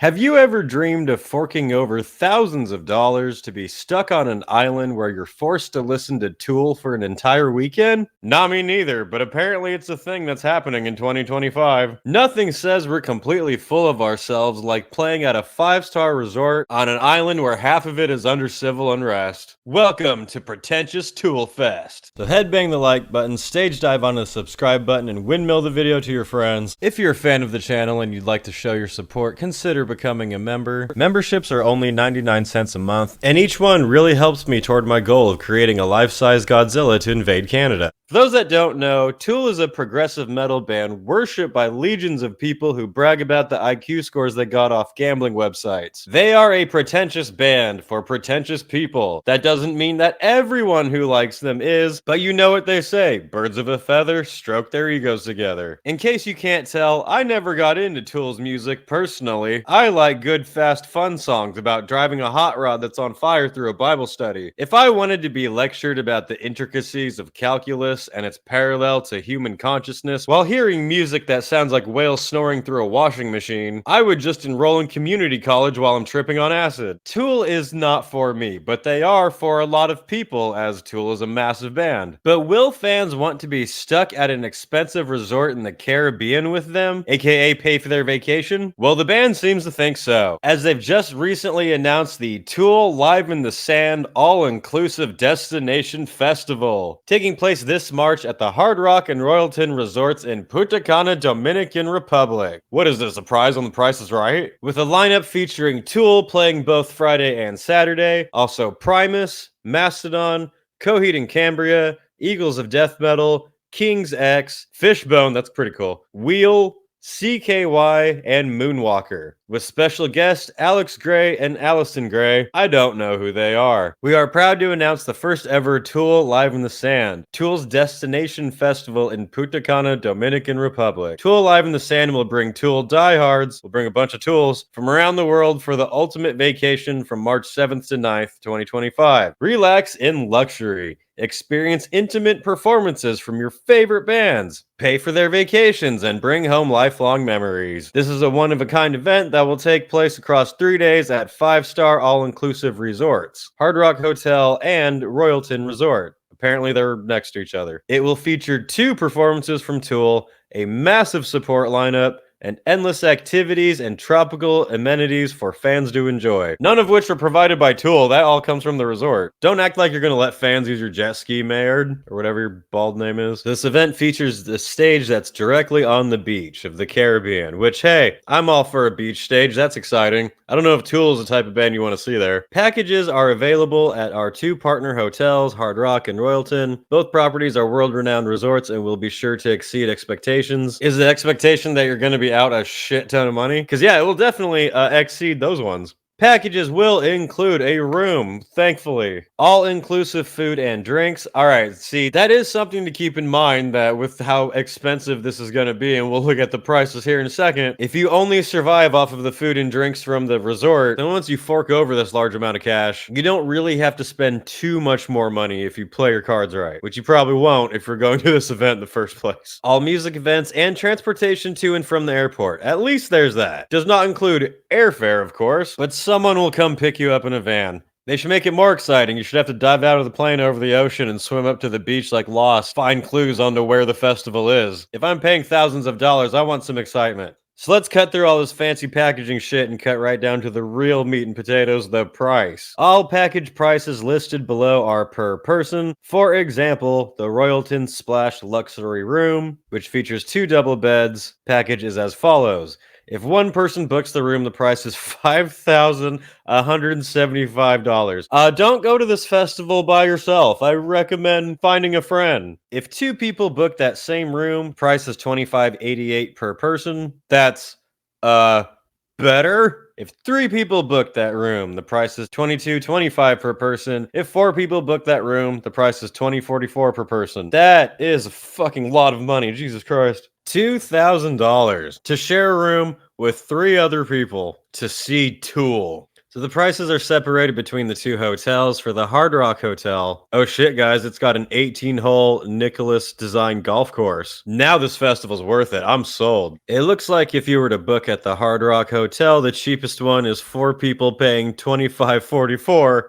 Have you ever dreamed of forking over thousands of dollars to be stuck on an island where you're forced to listen to Tool for an entire weekend? Not me neither, but apparently it's a thing that's happening in 2025. Nothing says we're completely full of ourselves like playing at a five-star resort on an island where half of it is under civil unrest. Welcome to Pretentious Tool Fest. So headbang the like button, stage dive onto the subscribe button, and windmill the video to your friends. If you're a fan of the channel and you'd like to show your support, consider becoming a member. Memberships are only 99 cents a month, and each one really helps me toward my goal of creating a life-size Godzilla to invade Canada. For those that don't know, Tool is a progressive metal band worshipped by legions of people who brag about the IQ scores they got off gambling websites. They are a pretentious band for pretentious people. That doesn't mean that everyone who likes them is, but you know what they say, birds of a feather stroke their egos together. In case you can't tell, I never got into Tool's music personally. I like good, fast, fun songs about driving a hot rod that's on fire through a Bible study. If I wanted to be lectured about the intricacies of calculus and its parallel to human consciousness while hearing music that sounds like whales snoring through a washing machine, I would just enroll in community college while I'm tripping on acid. Tool is not for me, but they are for a lot of people, as Tool is a massive band. But will fans want to be stuck at an expensive resort in the Caribbean with them, aka pay for their vacation? Well, the band seems to think so, as they've just recently announced the Tool Live in the Sand All-Inclusive Destination Festival, taking place this March at the Hard Rock and Royalton Resorts in Punta Cana, Dominican Republic. What is this, a prize on The Price is Right? With a lineup featuring Tool playing both Friday and Saturday, also Primus, Mastodon, Coheed and Cambria, Eagles of Death Metal, King's X, Fishbone, that's pretty cool, Wheel, CKY, and Moonwalker, with special guests Alex Gray and Allison Gray. I don't know who they are. We are proud to announce the first ever Tool Live in the Sand, Tool's Destination Festival in Punta Cana, Dominican Republic. Tool Live in the Sand will bring Tool diehards, will bring a bunch of tools from around the world for the ultimate vacation from March 7th to 9th, 2025. Relax in luxury. Experience intimate performances from your favorite bands. Pay for their vacations and bring home lifelong memories. This is a one-of-a-kind event that will take place across 3 days at 5-star all-inclusive resorts, Hard Rock Hotel and Royalton Resort. Apparently they're next to each other. It will feature 2 performances from Tool, a massive support lineup, and endless activities and tropical amenities for fans to enjoy. None of which are provided by Tool. That all comes from the resort. Don't act like you're gonna let fans use your jet ski, Mayard, or whatever your bald name is. This event features the stage that's directly on the beach of the Caribbean, which, hey, I'm all for a beach stage. That's exciting. I don't know if Tool is the type of band you want to see there. Packages are available at our 2 partner hotels, Hard Rock and Royalton. Both properties are world-renowned resorts and will be sure to exceed expectations. Is the expectation that you're going to be out a shit ton of money? Because yeah, it will definitely exceed those ones. Packages will include a room, thankfully. All-inclusive food and drinks. Alright, see, that is something to keep in mind, that with how expensive this is going to be, and we'll look at the prices here in a second, if you only survive off of the food and drinks from the resort, then once you fork over this large amount of cash, you don't really have to spend too much more money if you play your cards right, which you probably won't if you're going to this event in the first place. All music events and transportation to and from the airport. At least there's that. Does not include airfare, of course, but someone will come pick you up in a van. They should make it more exciting. You should have to dive out of the plane over the ocean and swim up to the beach like Lost, find clues onto where the festival is. If I'm paying thousands of dollars, I want some excitement. So let's cut through all this fancy packaging shit and cut right down to the real meat and potatoes, the price. All package prices listed below are per person. For example, the Royalton Splash Luxury Room, which features 2 double beds, package is as follows. If one person books the room, the price is $5,175. Don't go to this festival by yourself. I recommend finding a friend. If 2 people book that same room, price is $25.88 per person. That's, better. If 3 people book that room, the price is $22.25 per person. If 4 people book that room, the price is $20.44 per person. That is a fucking lot of money, Jesus Christ. $2,000 to share a room with 3 other people to see Tool. So the prices are separated between the two hotels. For the Hard Rock Hotel, oh shit, guys, it's got an 18-hole Nicholas design golf course. Now this festival's worth it. I'm sold. It looks like if you were to book at the Hard Rock Hotel, the cheapest one is 4 people paying $25.44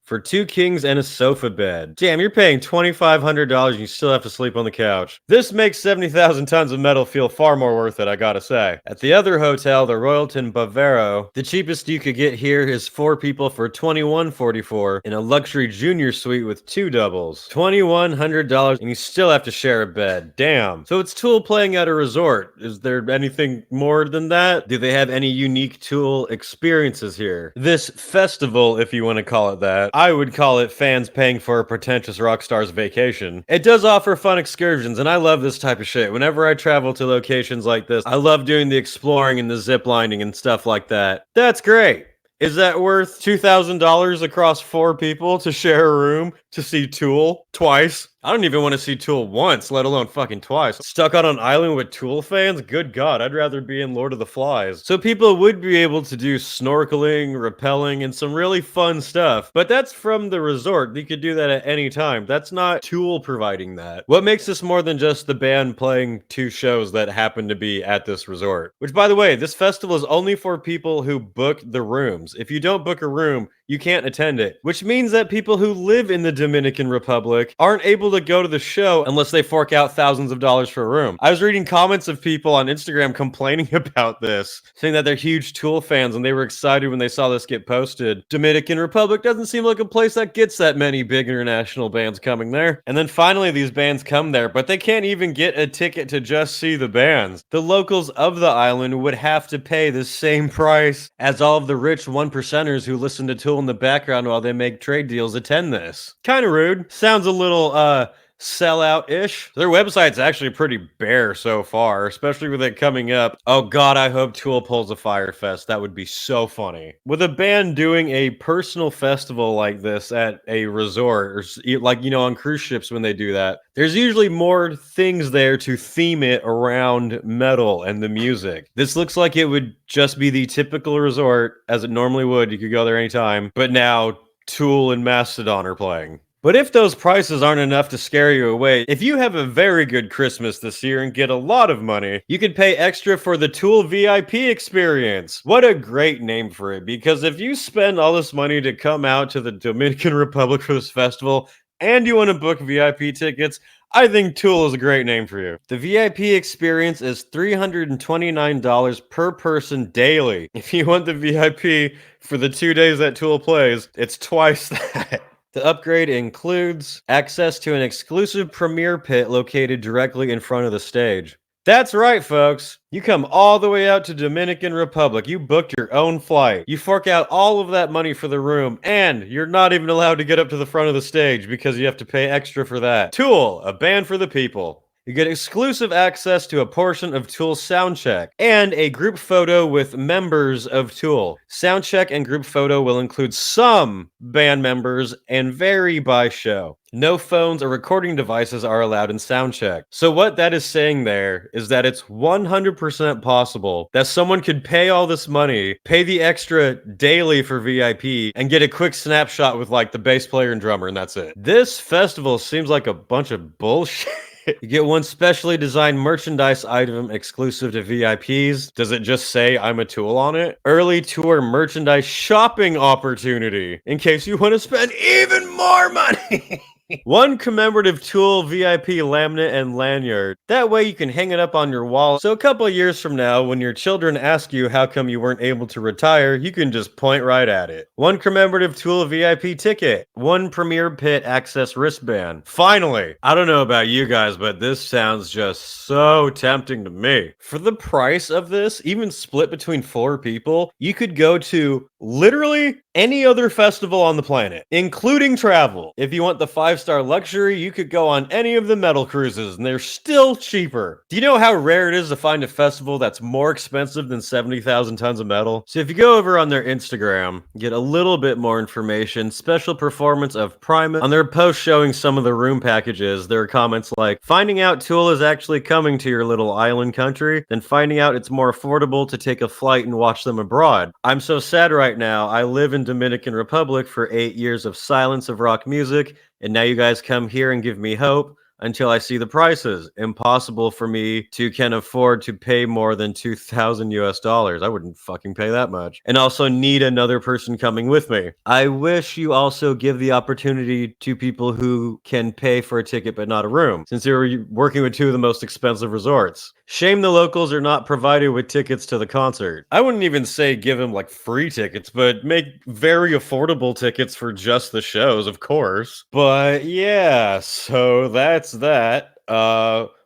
for 2 kings and a sofa bed. Damn, you're paying $2,500 and you still have to sleep on the couch. This makes 70,000 tons of metal feel far more worth it, I gotta say. At the other hotel, the Royalton Bavaro, the cheapest you could get here is 4 people for $21.44 in a luxury junior suite with 2 doubles. $2,100 and you still have to share a bed. Damn. So it's Tool playing at a resort. Is there anything more than that? Do they have any unique Tool experiences here? This festival, if you want to call it that, I would call it fans paying for a pretentious rock star's vacation. It does offer fun excursions, and I love this type of shit. Whenever I travel to locations like this, I love doing the exploring and the zip lining and stuff like that. That's great. Is that worth $2,000 across 4 people to share a room to see Tool twice? I don't even want to see Tool once, let alone fucking twice. Stuck on an island with Tool fans? Good God, I'd rather be in Lord of the Flies. So people would be able to do snorkeling, rappelling, and some really fun stuff. But that's from the resort. You could do that at any time. That's not Tool providing that. What makes this more than just the band playing 2 shows that happen to be at this resort? Which, by the way, this festival is only for people who book the rooms. If you don't book a room, you can't attend it. Which means that people who live in the Dominican Republic aren't able to go to the show unless they fork out thousands of dollars for a room. I was reading comments of people on Instagram complaining about this, saying that they're huge Tool fans and they were excited when they saw this get posted. Dominican Republic doesn't seem like a place that gets that many big international bands coming there. And then finally these bands come there, but they can't even get a ticket to just see the bands. The locals of the island would have to pay the same price as all of the rich 1%ers who listen to Tool in the background while they make trade deals attend this. Kinda rude. Sounds a little, sellout-ish. Their website's actually pretty bare so far, especially with it coming up. Oh god, I hope Tool pulls a Fyre Fest. That would be so funny. With a band doing a personal festival like this at a resort, or like, you know, on cruise ships when they do that, there's usually more things there to theme it around metal and the music. This looks like it would just be the typical resort as it normally would. You could go there anytime, but now Tool and Mastodon are playing. But if those prices aren't enough to scare you away, if you have a very good Christmas this year and get a lot of money, you could pay extra for the Tool VIP experience. What a great name for it, because if you spend all this money to come out to the Dominican Republic for this festival, and you want to book VIP tickets, I think Tool is a great name for you. The VIP experience is $329 per person daily. If you want the VIP for the 2 days that Tool plays, it's twice that. The upgrade includes access to an exclusive premiere pit located directly in front of the stage. That's right, folks. You come all the way out to Dominican Republic. You booked your own flight. You fork out all of that money for the room, and you're not even allowed to get up to the front of the stage because you have to pay extra for that. Tool, a band for the people. You get exclusive access to a portion of Tool's soundcheck and a group photo with members of Tool. Soundcheck and group photo will include some band members and vary by show. No phones or recording devices are allowed in soundcheck. So what that is saying there is that it's 100% possible that someone could pay all this money, pay the extra daily for VIP, and get a quick snapshot with like the bass player and drummer, and that's it. This festival seems like a bunch of bullshit. You get one specially designed merchandise item exclusive to VIPs. Does it just say I'm a Tool on it? Early tour merchandise shopping opportunity in case you want to spend even more money. One commemorative Tool VIP laminate and lanyard. That way you can hang it up on your wall. So a couple of years from now, when your children ask you how come you weren't able to retire, you can just point right at it. One commemorative Tool VIP ticket. One Premier Pit access wristband. Finally! I don't know about you guys, but this sounds just so tempting to me. For the price of this, even split between 4 people, you could go to literally any other festival on the planet, including travel. If you want the 5-star luxury, you could go on any of the metal cruises, and they're still cheaper. Do you know how rare it is to find a festival that's more expensive than 70,000 tons of metal? So if you go over on their Instagram, get a little bit more information, special performance of Primus. On their post showing some of the room packages, there are comments like, finding out Tool is actually coming to your little island country, then finding out it's more affordable to take a flight and watch them abroad. I'm so sad right right now. I live in Dominican Republic for 8 years of silence of rock music, and now you guys come here and give me hope until I see the prices. Impossible for me to can afford to pay more than 2,000 US dollars. I wouldn't fucking pay that much. And also need another person coming with me. I wish you also give the opportunity to people who can pay for a ticket but not a room, since you're working with two of the most expensive resorts. Shame the locals are not provided with tickets to the concert. I wouldn't even say give them like free tickets, but make very affordable tickets for just the shows, of course. But yeah, so that's that.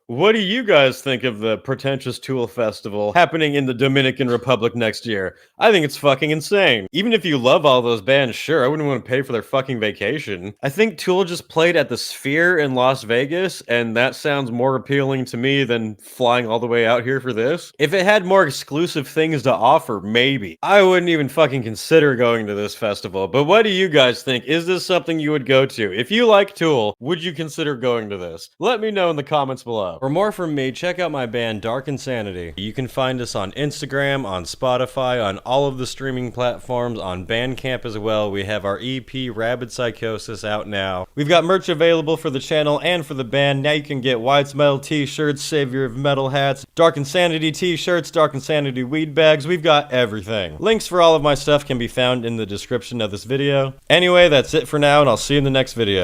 What do you guys think of the Pretentious Tool Festival happening in the Dominican Republic next year? I think it's fucking insane. Even if you love all those bands, sure, I wouldn't want to pay for their fucking vacation. I think Tool just played at the Sphere in Las Vegas, and that sounds more appealing to me than flying all the way out here for this. If it had more exclusive things to offer, maybe. I wouldn't even fucking consider going to this festival, but what do you guys think? Is this something you would go to? If you like Tool, would you consider going to this? Let me know in the comments below. For more from me, check out my band Dark Insanity. You can find us on Instagram, on Spotify, on all of the streaming platforms, on Bandcamp as well. We have our EP Rabid Psychosis out now. We've got merch available for the channel and for the band. Now you can get White's Metal t-shirts, Savior of Metal hats, Dark Insanity t-shirts, Dark Insanity weed bags. We've got everything. Links for all of my stuff can be found in the description of this video. Anyway, that's it for now, and I'll see you in the next video.